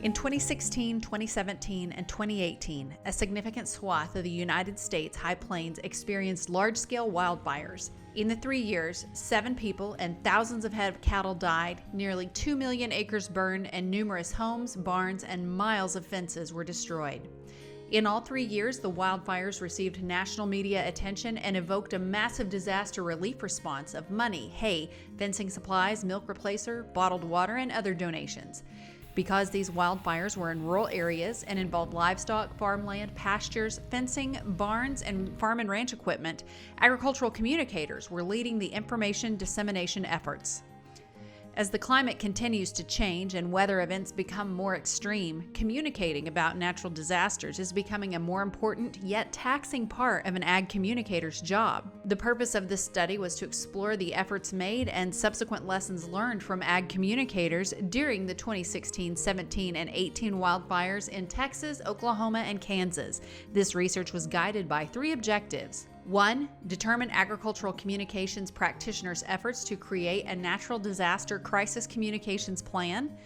In 2016, 2017, and 2018, a significant swath of the United States High Plains experienced large-scale wildfires. In the 3 years, 7 people and thousands of head of cattle died, nearly 2 million acres burned, and numerous homes, barns, and miles of fences were destroyed. In all 3 years, the wildfires received national media attention and evoked a massive disaster relief response of money, hay, fencing supplies, milk replacer, bottled water, and other donations. Because these wildfires were in rural areas and involved livestock, farmland, pastures, fencing, barns, and farm and ranch equipment, agricultural communicators were leading the information dissemination efforts. As the climate continues to change and weather events become more extreme, communicating about natural disasters is becoming a more important yet taxing part of an ag communicator's job. The purpose of this study was to explore the efforts made and subsequent lessons learned from ag communicators during the 2016, 17, and 18 wildfires in Texas, Oklahoma, and Kansas. This research was guided by 3 objectives. 1. Determine agricultural communications practitioners' efforts to create a natural disaster crisis communications plan.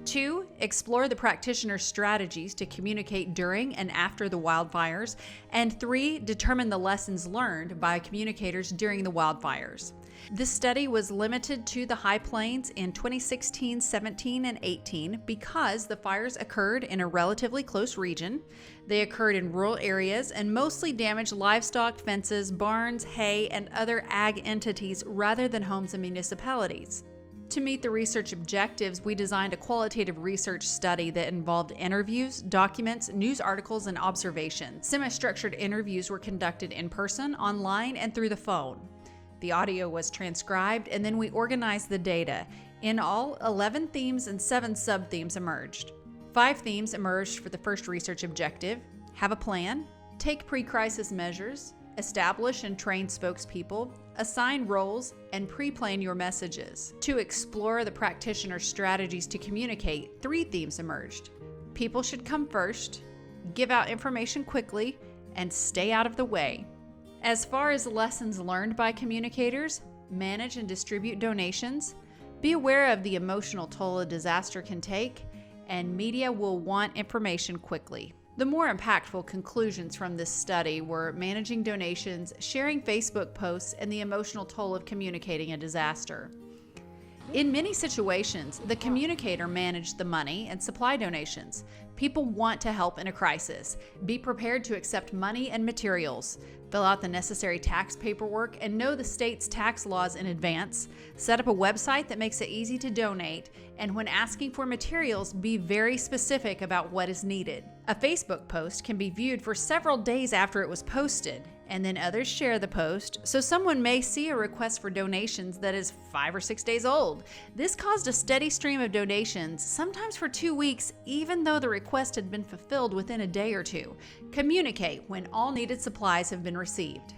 2. Explore the practitioners' strategies to communicate during and after the wildfires. And 3. Determine the lessons learned by communicators during the wildfires. This study was limited to the High Plains in 2016, 17, and 18 because the fires occurred in a relatively close region. They occurred in rural areas and mostly damaged livestock, fences, barns, hay, and other ag entities rather than homes and municipalities. To meet the research objectives, we designed a qualitative research study that involved interviews, documents, news articles, and observations. Semi-structured interviews were conducted in person, online, and through the phone. The audio was transcribed, and then we organized the data. In all, 11 themes and 7 sub-themes emerged. 5 themes emerged for the first research objective: have a plan, take pre-crisis measures, establish and train spokespeople, assign roles, and pre-plan your messages. To explore the practitioner's strategies to communicate, 3 themes emerged: people should come first, give out information quickly, and stay out of the way. As far as lessons learned by communicators, manage and distribute donations, be aware of the emotional toll a disaster can take, and media will want information quickly. The more impactful conclusions from this study were managing donations, sharing Facebook posts, and the emotional toll of communicating a disaster. In many situations, the communicator managed the money and supply donations. People want to help in a crisis. Be prepared to accept money and materials. Fill out the necessary tax paperwork and know the state's tax laws in advance. Set up a website that makes it easy to donate. And when asking for materials, be very specific about what is needed. A Facebook post can be viewed for several days after it was posted, and then others share the post, so someone may see a request for donations that is 5 or 6 days old. This caused a steady stream of donations, sometimes for 2 weeks, even though the request had been fulfilled within a day or 2. Communicate when all needed supplies have been received.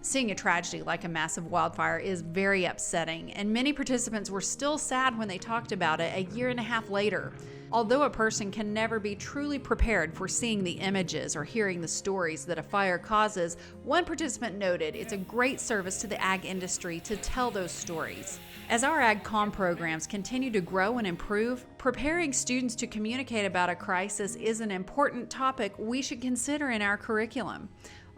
Seeing a tragedy like a massive wildfire is very upsetting, and many participants were still sad when they talked about it a year and a half later. Although a person can never be truly prepared for seeing the images or hearing the stories that a fire causes, one participant noted it's a great service to the ag industry to tell those stories. As our AgComm programs continue to grow and improve, preparing students to communicate about a crisis is an important topic we should consider in our curriculum.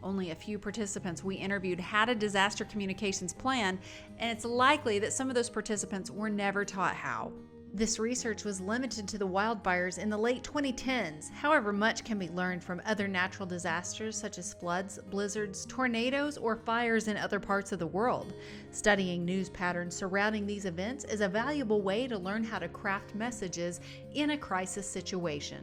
Only a few participants we interviewed had a disaster communications plan, and it's likely that some of those participants were never taught how. This research was limited to the wildfires in the late 2010s. However, much can be learned from other natural disasters such as floods, blizzards, tornadoes, or fires in other parts of the world. Studying news patterns surrounding these events is a valuable way to learn how to craft messages in a crisis situation.